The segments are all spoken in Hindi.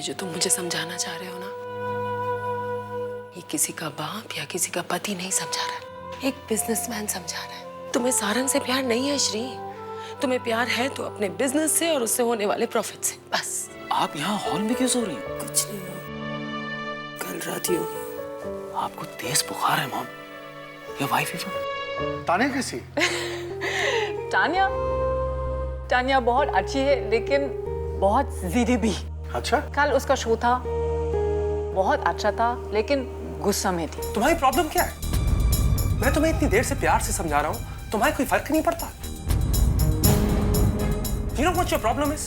ये जो तुम मुझे समझाना चाह रहे हो ना, ये किसी का बाप या किसी का पति नहीं समझा रहा, एक बिजनेसमैन समझा रहा है। तुम्हें सारंग से प्यार नहीं है श्री, तुम्हें प्यार है तो अपने बिजनेस से और उससे होने वाले प्रॉफिट से, बस। आप यहाँ हॉल में क्यों सो रही हैं? कुछ नहीं हो, कल रात ही होगी। आपको तेज बुखार है मॉम, या वाई फीवर? तानिया कैसी? तानिया बहुत अच्छी है लेकिन बहुत जिद्दी भी। अच्छा, कल उसका शो था, बहुत अच्छा था लेकिन गुस्सा में थी। तुम्हारी प्रॉब्लम क्या है? मैं तुम्हें इतनी देर से प्यार से समझा रहा हूँ, तुम्हारे कोई फर्क नहीं पड़ता। You know what your problem is?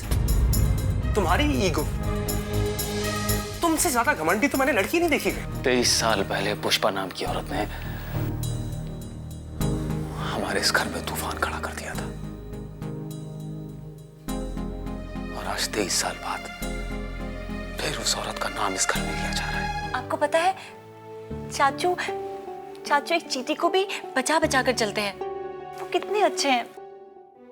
तुम्हारी ईगो। तुमसे ज्यादा घमंडी तो मैंने लड़की नहीं देखी है। 23 साल पहले पुष्पा नाम की औरत ने हमारे इस घर में तूफान खड़ा कर दिया था, और आज 23 साल बाद फिर उस औरत का नाम इस घर में लिया जा रहा है। आपको पता है चाचू एक चींटी को भी बचा बचा कर चलते हैं। वो कितने अच्छे हैं,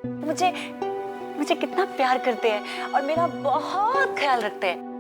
मुझे कितना प्यार करते हैं और मेरा बहुत ख्याल रखते हैं।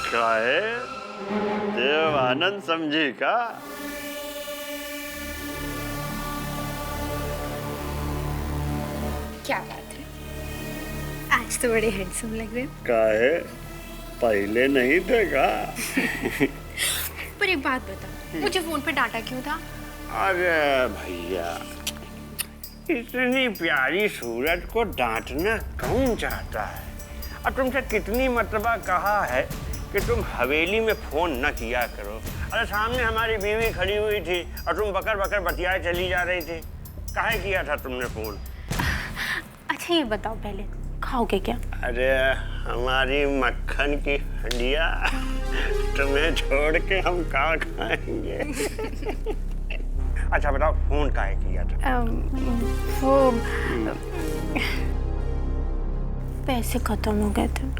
काहे देव आनंद समझी का? क्या बात है, आज तो बड़े हैंडसम लग रहे हो। काहे पहले नहीं थे का? पर एक बात बताओ, मुझे फोन पे डांटा क्यों था? अरे भैया, इतनी प्यारी सूरत को डांटना कौन चाहता है? और तुमसे कितनी मर्तबा कहा है कि तुम हवेली में फोन न किया करो। अरे सामने हमारी बीवी खड़ी हुई थी और तुम बकर बकर बतियाए चली जा रही थी, काहे किया था तुमने फोन? अच्छा ये बताओ, पहले खाओगे क्या? अरे हमारी मक्खन की हंडिया, तुम्हें छोड़ के हम कहाँ खाएंगे? अच्छा बताओ, फोन काहे किया था? वो पैसे खत्म हो गए थे।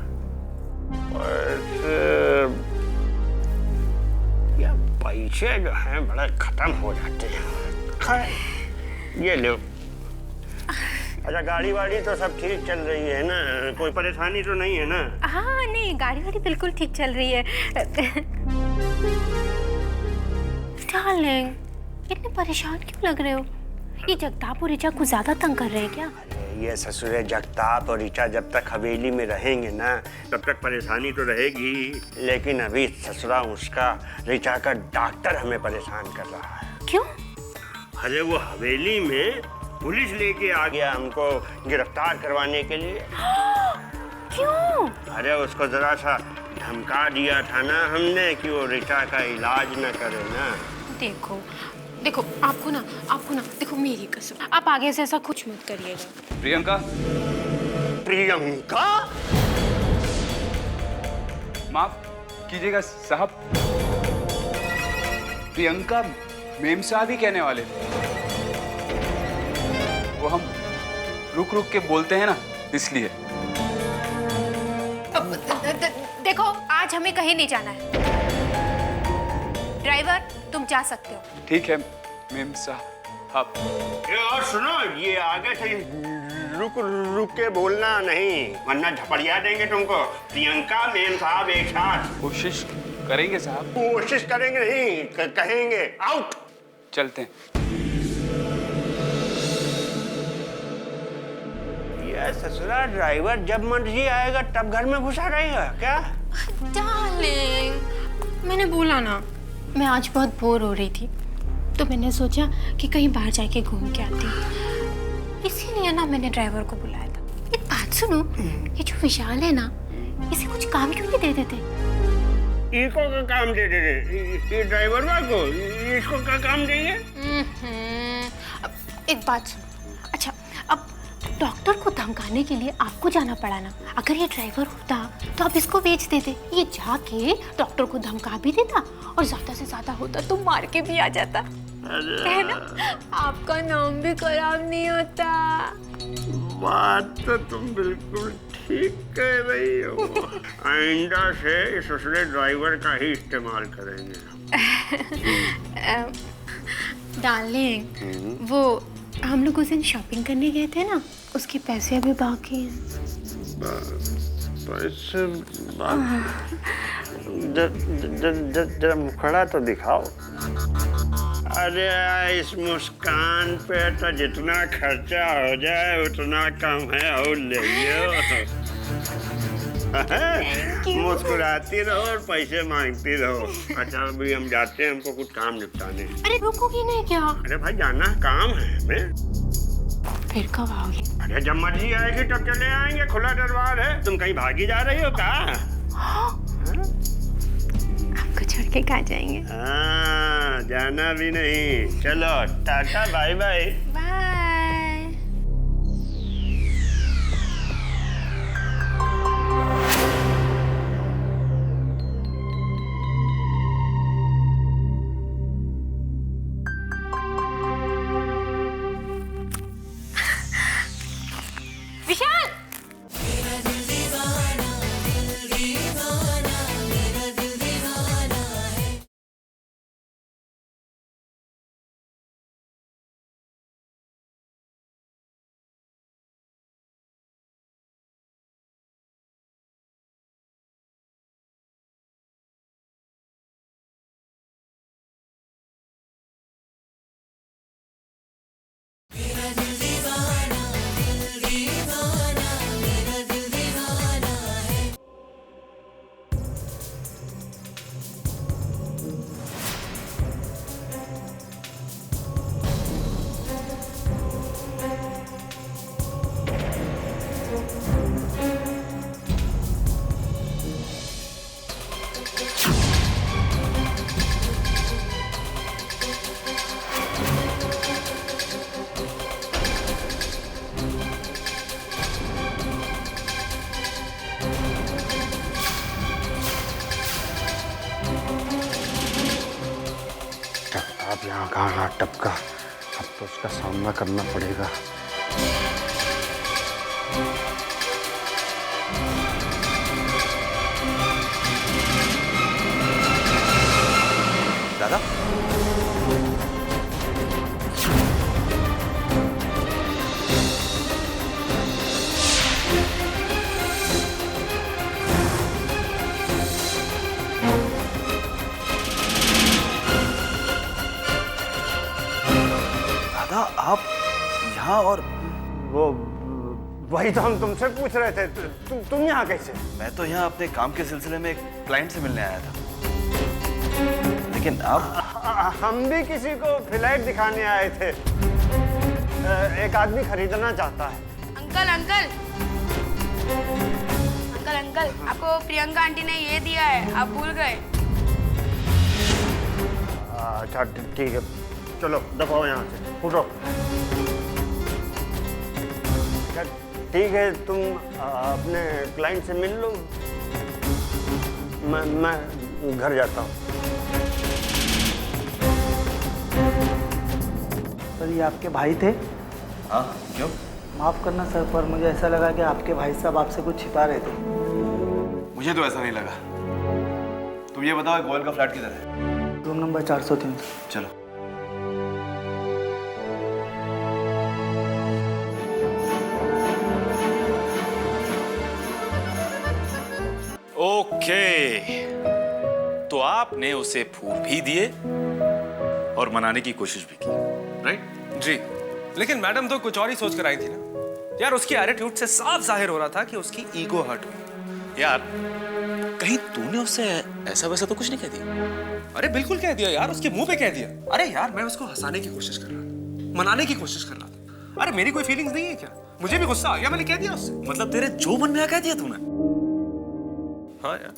पैसे जो हैं बड़े खत्म हो जाते हैं। ये लो। अच्छा गाड़ी वाड़ी तो सब ठीक चल रही है ना? कोई परेशानी तो नहीं है ना? हाँ नहीं, गाड़ी वाड़ी बिल्कुल ठीक चल रही है। डार्लिंग, इतने परेशान क्यों लग रहे हो? ये जगताप और ऋचा कुछ ज्यादा तंग कर रहे हैं क्या? ये ससुरे जगताप और ऋचा जब तक हवेली में रहेंगे ना, तब तक परेशानी तो रहेगी। लेकिन अभी ससुरा उसका, ऋचा का डॉक्टर हमें परेशान कर रहा है। क्यों? अरे वो हवेली में पुलिस लेके आ गया हमको गिरफ्तार करवाने के लिए। क्यों? अरे उसको जरा सा धमका दिया था ना हमने कि वो ऋचा का इलाज न करे ना। देखो देखो, आपको ना देखो, मेरी कसम, आप आगे से ऐसा कुछ मत करिएगा। प्रियंका, प्रियंका? माफ कीजिएगा साहब, प्रियंका मेम साहब ही कहने वाले थे। वो हम रुक रुक के बोलते हैं ना, इसलिए। देखो, आज हमें कहीं नहीं जाना है। ड्राइवर, तुम जा सकते हो। ठीक है मेम साहब। और सुनो, ये आगे से रुक रुक के बोलना नहीं, वरना झपड़िया देंगे तुमको। प्रियंका मेम साहब एक साथ। कोशिश करेंगे साहब। कोशिश करेंगे नहीं, कहेंगे आउट। चलते हैं। ये ससुरा ड्राइवर जब मर्जी आएगा तब घर में घुसा रहेगा क्या? डार्लिंग, मैंने बोला ना, मैं आज बहुत बोर हो रही थी, तो मैंने सोचा कि कहीं बाहर जाके घूम के आती हूँ, इसीलिए ना मैंने ड्राइवर को बुलाया था। एक बात सुनो, ये जो विशाल है ना, इसे कुछ काम क्यों नहीं दे देते? इसको का काम दे दे, ये ड्राइवर को इसको का काम देंगे? अब एक बात सुनो, अच्छा अब डॉक्टर को धमकाने के लिए आपको जाना पड़ा ना। अगर ये ड्राइवर होता तो आप इसको बेच देते, ये जाके डॉक्टर को धमका भी देता और ज्यादा से ज्यादा होता तो मार के भी आ जाता, है ना? आपका नाम भी खराब नहीं होता। बात तो तुम बिल्कुल ठीक कह रही हो। आइंदा से इस दूसरे ड्राइवर का ही इस्तेमाल करेंगे। डार्लिंग, वो हम लोग उस दिन शॉपिंग करने गए थे ना, उसके पैसे अभी बाकी हैं। पैसे जरा मुखड़ा तो दिखाओ। अरे इस मुस्कान पे तो जितना खर्चा हो जाए उतना कम है, और ले लो। मुस्कुराती रहो और पैसे मांगती रहो। अच्छा अभी हम जाते हैं, हमको कुछ काम निपटाने। अरे रुकोगी नहीं क्या? अरे भाई जाना काम है हमें। फिर कब आओगे? अरे जब मर्जी आएगी तब चले आएंगे, खुला दरबार है। तुम कहीं भागी जा रही हो क्या? आपको छोड़ के कहाँ जाएंगे? हाँ, जाना भी नहीं। चलो टाटा बाय बाय। बाय। विशाल! अब यहाँ कहाँ हाथ टपका, अब तो उसका सामना करना पड़ेगा। दादा आप यहाँ, और वो वही तो हम तुमसे पूछ रहे थे। तुम यहाँ कैसे? मैं तो यहाँ अपने काम के सिलसिले में एक क्लाइंट से मिलने आया था, लेकिन आप? हम भी किसी को फ्लैट दिखाने आए थे। एक आदमी खरीदना चाहता है। अंकल अंकल अंकल अंकल, आपको प्रियंका आंटी ने ये दिया है, आप भूल गए। अच्छा ठीक है, चलो दबाओ यहाँ से, उठो। ठीक है, तुम अपने क्लाइंट से मिल लो, मैं घर जाता हूँ। सर ये आपके भाई थे? हाँ, क्यों? माफ़ करना सर, पर मुझे ऐसा लगा कि आपके भाई साहब आपसे कुछ छिपा रहे थे। मुझे तो ऐसा नहीं लगा। तुम ये बताओ गोयल का फ्लैट किधर है? Room number 403। चलो। ओके, तो आपने उसे फूल भी दिए और मनाने की कोशिश भी की, राइट? जी, लेकिन मैडम तो कुछ और ही सोच कर आई थी ना यार। उसकी एटीट्यूड से साफ जाहिर हो रहा था कि उसकी ईगो हर्ट हुई। यार कहीं तूने उससे ऐसा वैसा तो कुछ नहीं कह दिया? अरे बिल्कुल कह दिया यार, उसके मुंह पे कह दिया। अरे यार मैं उसको हंसाने की कोशिश कर रहा था, मनाने की कोशिश कर रहा था। अरे मेरी कोई फीलिंग्स नहीं है क्या? मुझे भी गुस्सा आ गया, मैंने कह दिया उससे। मतलब तेरे जो मन में आ कह दिया तूने? हाँ यार।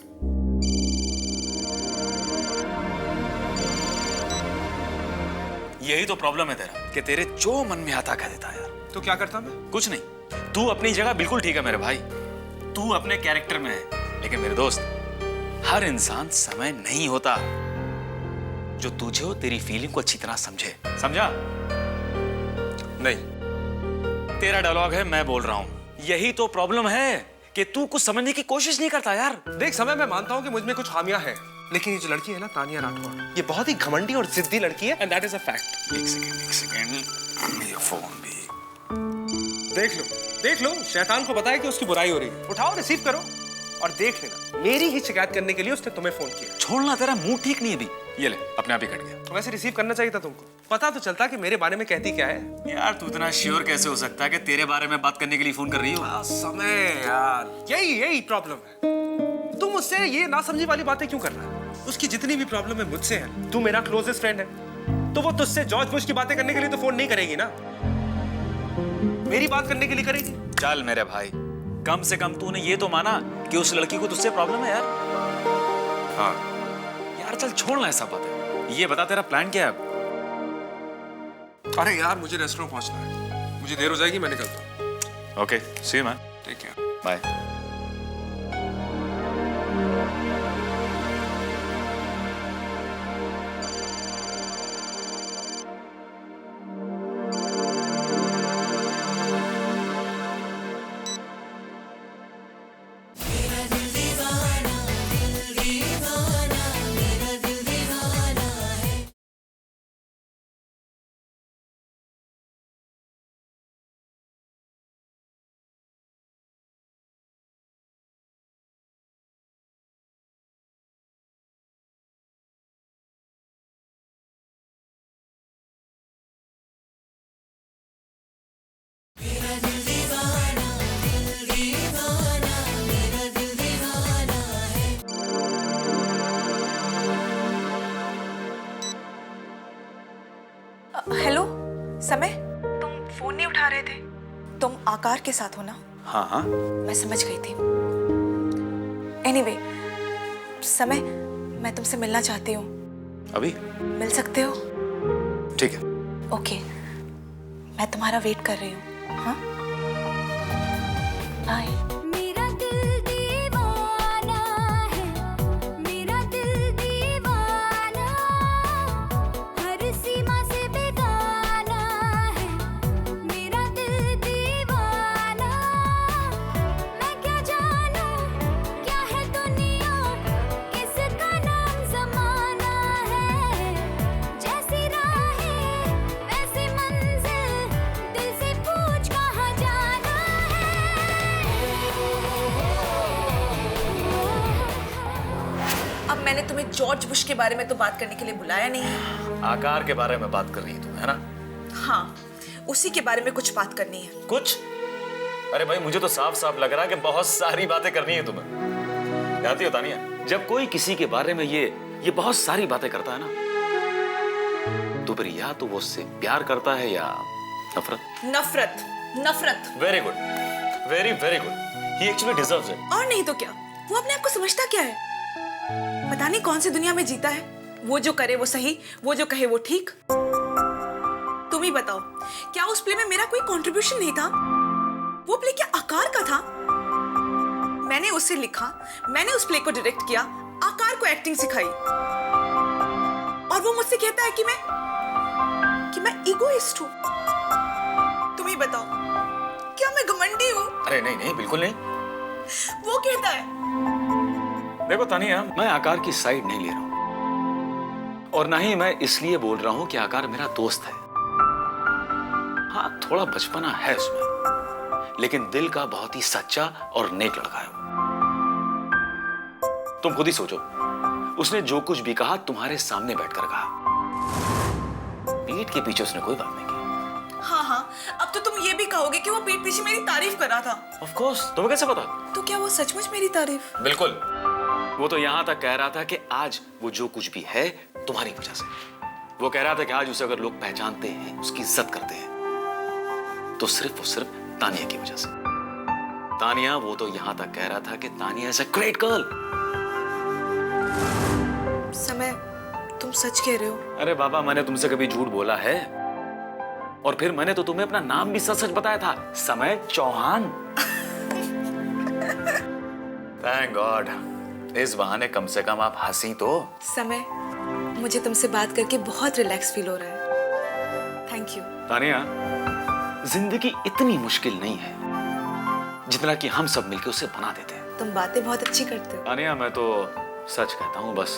यही तो प्रॉब्लम है तेरा कि तेरे जो मन में आता कह देता है यार। तो क्या करता मैं? कुछ नहीं, तू अपनी जगह बिल्कुल ठीक है मेरे भाई, तू अपने कैरेक्टर में है। लेकिन मेरे दोस्त, हर इंसान समय नहीं होता जो तुझे हो तेरी फीलिंग को अच्छी तरह समझे। समझा? नहीं। तेरा डायलॉग है, मैं बोल रहा हूं। यही तो प्रॉब्लम है कि तू कुछ समझने की कोशिश नहीं करता यार। देख समय, मैं मानता हूं कि मुझ में कुछ खामियां हैं, लेकिन ये जो लड़की है ना तानिया राठौड़, ये बहुत ही घमंडी और जिद्दी लड़की है, and that is a fact. एक सेकंड, मेरा फोन भी देख लो, शैतान को बताया कि उसकी बुराई हो रही है। उठाओ, रिसीव करो और देख लेना, मेरी ही शिकायत करने के लिए उसने तुम्हें फोन किया। छोड़ना, तेरा मुंह ठीक नहीं है अभी। ये ले, अपने आप ही कट गया। वैसे रिसीव करना चाहिए था तुमको, पता तो चलता कि मेरे बारे में कहती क्या है। यार तू इतना श्योर कैसे हो सकता है कि तेरे बारे में बात करने के लिए फोन कर रही हो? समय यार, यही प्रॉब्लम है। तुम मुझसे ये नासमझी वाली बातें क्यों कर रहा है? उसकी जितनी भी प्रॉब्लम है मुझसे है। तू मेरा क्लोजेस्ट फ्रेंड है, तो वो तुझसे जॉर्ज बुश की बातें करने के लिए तो फोन नहीं करेगी ना, मेरी बात करने के लिए करेगी। चल मेरे भाई, कम से कम तूने ये तो माना कि उस लड़की को तुझसे प्रॉब्लम है यार। हाँ यार चल छोड़ना ऐसा बात है। ये बता तेरा प्लान क्या है अब? अरे यार मुझे रेस्टोरेंट पहुंचना है, मुझे देर हो जाएगी, मैं निकलता हूँ। Okay, see you man. Take care, bye. Hello Samay, तुम फोन नहीं उठा रहे थे? तुम आकार के साथ हो ना? हाँ हाँ, मैं समझ गई थी। एनीवे, समय, मैं तुमसे मिलना चाहती हूँ। अभी मिल सकते हो? ठीक है। ओके, मैं तुम्हारा वेट कर रही हूँ। हाँ, बाय। अब मैंने तुम्हें जॉर्ज बुश के बारे में तो बात करने के लिए बुलाया नहीं है। आकार के बारे में बात कर रही है तुम, है ना? हाँ, उसी के बारे में कुछ बात करनी है। कुछ? अरे भाई मुझे तो साफ साफ लग रहा है कि बहुत सारी बातें करनी है तुम्हें। जानती हो तानिया, जब कोई किसी के बारे में ये बहुत सारी बातें करता है ना, तो फिर या तो वो उससे प्यार करता है या नफरत। नफरत, नफरत। Very good, very very good. He actually deserves it. और नहीं तो क्या, वो अपने आप को समझता क्या है? पता नहीं कौन सी दुनिया में जीता है। वो जो करे वो सही, वो जो कहे वो ठीक। तुम ही बताओ, क्या उस प्ले में मेरा कोई कंट्रीब्यूशन नहीं था? वो प्ले क्या आकार का था? मैंने उसे लिखा, मैंने उस प्ले को डायरेक्ट किया, आकार को एक्टिंग सिखाई, और वो मुझसे कहता है कि मैं इगोइस्ट हूं। तुम ही बताओ, क्या मैं घमंडी हूं? अरे नहीं नहीं, बिल्कुल नहीं। वो कहता है। देखो तानिया, मैं आकार की साइड नहीं ले रहा हूं, और ना ही मैं इसलिए बोल रहा हूं कि आकार मेरा दोस्त है। हाँ, थोड़ा बचपना है उसमें, लेकिन दिल का बहुत ही सच्चा और नेक लड़का है। तुम खुद ही सोचो, उसने जो कुछ भी कहा तुम्हारे सामने बैठकर कहा। पीठ के पीछे उसने कोई बात नहीं की। हाँ, अब तो तुम ये भी कहोगे कि वो पीठ पीछे मेरी तारीफ कर रहा था। ऑफ कोर्स, तुम्हें कैसे पता? तो क्या वो सचमुच मेरी तारीफ? बिल्कुल। वो तो यहां तक कह रहा था कि आज वो जो कुछ भी है तुम्हारी वजह से। वो कह रहा था कि आज उसे अगर लोग पहचानते हैं, उसकी इज्जत करते हैं, तो सिर्फ और सिर्फ तानिया की वजह से। तानिया, वो तो यहां तक कह रहा था कि Tania is a great girl. समय, तुम सच कह रहे हो? अरे बाबा, मैंने तुमसे कभी झूठ बोला है? और फिर मैंने तो तुम्हें अपना नाम भी सच सच बताया था, समय चौहान। थैंक गॉड, इस बहाने कम से कम आप हंसी तो। समय, मुझे तुमसे बात करके बहुत रिलैक्स फील हो रहा है। Thank you. तानिया, जिंदगी इतनी मुश्किल नहीं है जितना कि हम सब मिलकर उसे बना देते हैं। तुम बातें बहुत अच्छी करते हो। तानिया, मैं तो सच कहता हूँ, बस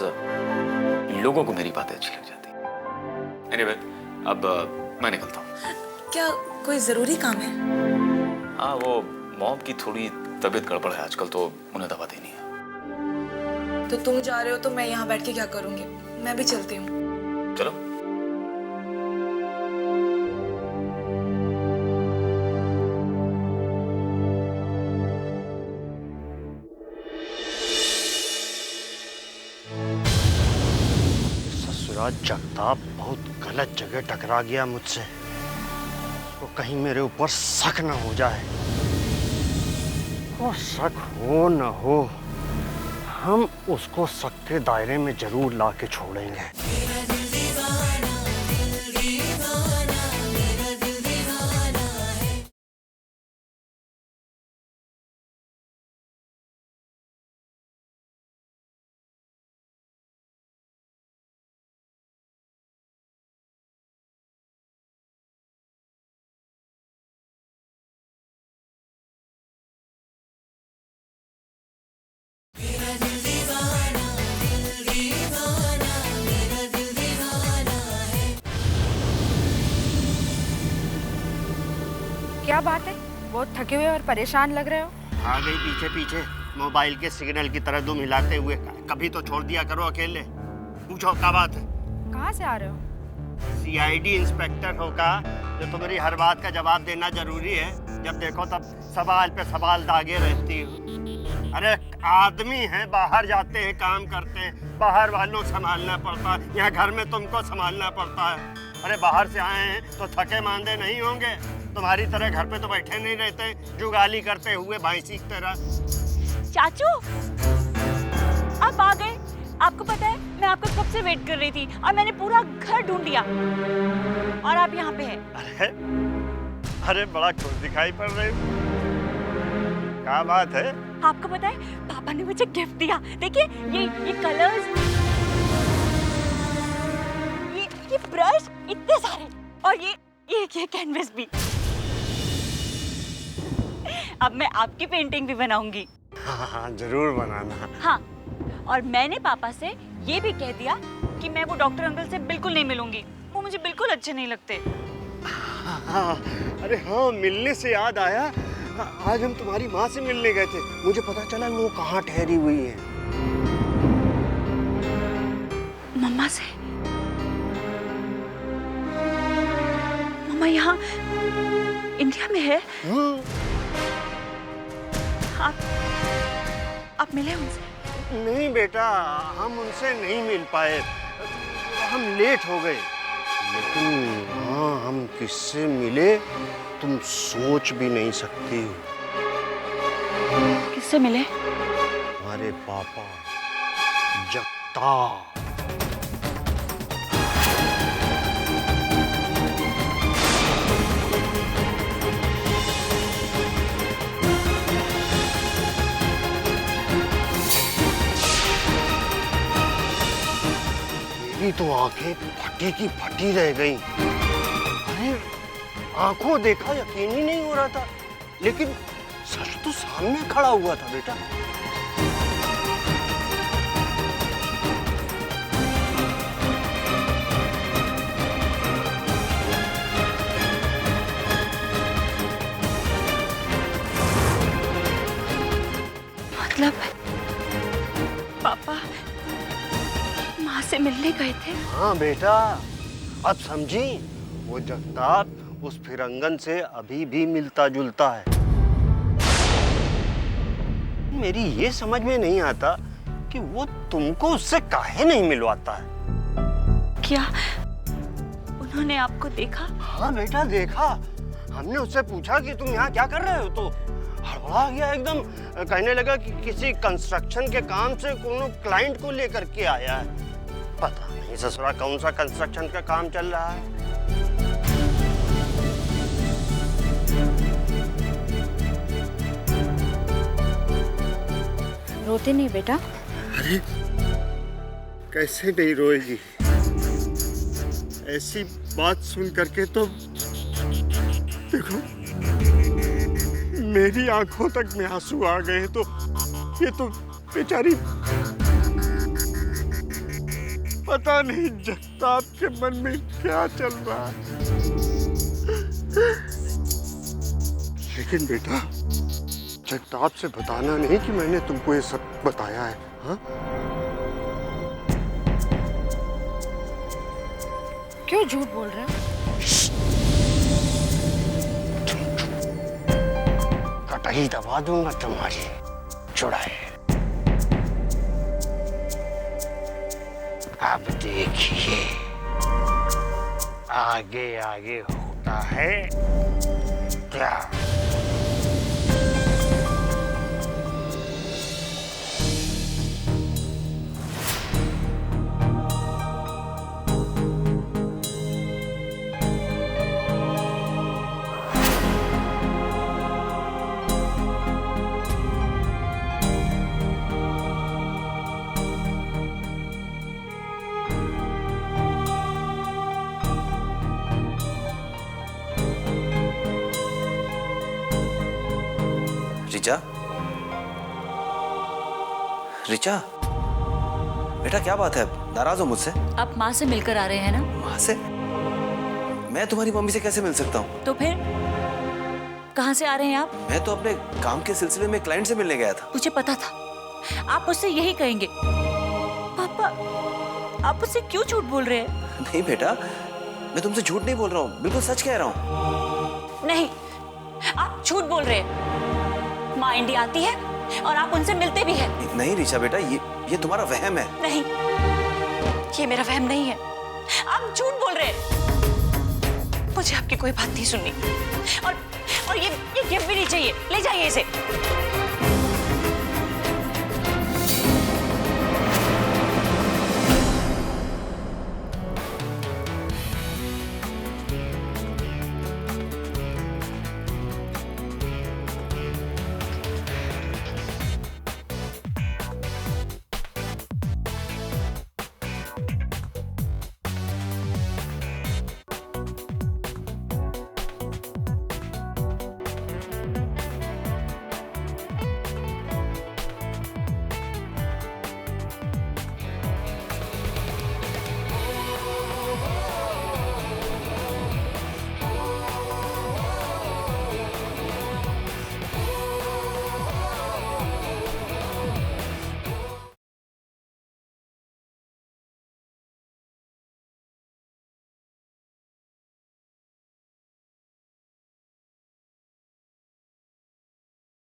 लोगों को मेरी बातें अच्छी लग जाती। एनीवे, अब मैं निकलता हूँ। क्या कोई जरूरी काम है? हाँ, वो मॉम की थोड़ी तबीयत गड़बड़ है आजकल, तो उन्हें दवा देनी है। तो तुम जा रहे हो तो मैं यहाँ बैठ के क्या करूँगी? मैं भी चलती हूँ। चलो। ससुराल जगताप बहुत गलत जगह टकरा गया मुझसे। तो कहीं मेरे ऊपर शक न हो जाए। और शक हो न हो, हम उसको शक के दायरे में जरूर ला के छोड़ेंगे। क्या बात है? बहुत थके हुए और परेशान लग रहे हो। आ गई पीछे पीछे, मोबाइल के सिग्नल की तरह दुम हिलाते हुए। कभी तो छोड़ दिया करो अकेले। पूछो क्या बात है? कहाँ से आ रहे हो? सीआईडी इंस्पेक्टर होगा जो तुम्हारी हर बात का जवाब देना जरूरी है। जब देखो तब सवाल पे सवाल दागे रहती हो। अरे आदमी है, बाहर जाते हैं, काम करते हैं, बाहर वालों संभालना पड़ता है, यहाँ घर में तुमको संभालना पड़ता है। अरे बाहर से आए हैं तो थके मांदे नहीं होंगे? तुम्हारी तरह घर पे तो बैठे नहीं रहते, जुगाली करते हुए भैंसी की तरह। चाचू, आप आ गए। आपको पता है, मैं आपको कब से वेट कर रही थी और मैंने पूरा घर ढूंढ लिया और आप यहाँ पे हैं। अरे बड़ा खुश दिखाई पड़ रही हो। क्या बात है? आपको पता है, पापा ने मुझे गिफ्ट दिया। देखिए, ये कलर्स, ये ब्रश, इतने सारे, और ये कैनवस भी। अब मैं आपकी पेंटिंग भी बनाऊंगी। हाँ, जरूर बनाना। हाँ, और मैंने पापा से ये भी कह दिया कि मैं वो डॉक्टर अंकल से बिल्कुल नहीं मिलूंगी। वो मुझे बिल्कुल अच्छे नहीं लगते। हाँ, अरे हाँ, मिलने से याद आया, आज हम तुम्हारी माँ से मिलने गए थे। मुझे पता चला वो कहाँ ठहरी हुई है। मम्मा से? मम्मा यहाँ इंडिया में है? आप मिले उनसे? नहीं बेटा, हम उनसे नहीं मिल पाए, हम लेट हो गए। लेकिन हाँ, हम किससे मिले तुम सोच भी नहीं सकती हो। किससे मिले? हमारे पापा जगताप। मेरी तो आंखें फटी की फटी रह गईं। अरे आंखों देखा यकीन ही नहीं हो रहा था, लेकिन सच तो सामने खड़ा हुआ था बेटा। मतलब पापा माँ से मिलने गए थे? हाँ बेटा, अब समझी। वो जगताप उस फिरंगन से अभी भी मिलता जुलता है। मेरी ये समझ में नहीं आता कि वो तुमको उससे काहे नहीं मिलवाता है? क्या उन्होंने आपको देखा? हाँ बेटा देखा। हमने उससे पूछा कि तुम यहाँ क्या कर रहे हो, तो हड़बड़ा गया एकदम। कहने लगा कि किसी कंस्ट्रक्शन के काम से कोनो क्लाइंट को लेकर के आया है। पता नहीं ससुरा कौन सा कंस्ट्रक्शन का काम चल रहा है। रोते नहीं बेटा? अरे कैसे नहीं रोएगी? ऐसी बात सुन करके तो देखो मेरी आंखों तक में आंसू आ गए। तो ये तो बेचारी पता नहीं जगताप के मन में क्या चल रहा है। लेकिन बेटा जगताप से बताना नहीं कि मैंने तुमको ये सब बताया है। हाँ? क्यों झूठ बोल रहे हो? कटही दबा दूंगा तुम्हारी चुड़ाई। अब देखिए आगे आगे होता है क्या। रिचा, रिचा, बेटा क्या बात है? नाराज हो मुझसे? आप माँ से मिलकर आ रहे हैं ना? माँ से? मैं तुम्हारी मम्मी से कैसे मिल सकता हूँ? तो फिर कहाँ से आ रहे हैं आप? मैं तो अपने काम के सिलसिले में क्लाइंट से मिलने गया था। मुझे पता था आप मुझसे यही कहेंगे। पापा, आप मुझसे क्यों झूठ बोल रहे हैं? नहीं बेटा, मैं तुमसे झूठ नहीं बोल रहा हूँ, बिल्कुल सच कह रहा हूँ। नहीं, आप झूठ बोल रहे हैं। माँ इंडिया आती है और आप उनसे मिलते भी हैं। नहीं रिचा बेटा, ये तुम्हारा वहम है। नहीं, ये मेरा वहम नहीं है। आप झूठ बोल रहे हैं। मुझे आपकी कोई बात नहीं सुननी। और ये गिफ्ट भी नहीं चाहिए। ले जाइए इसे।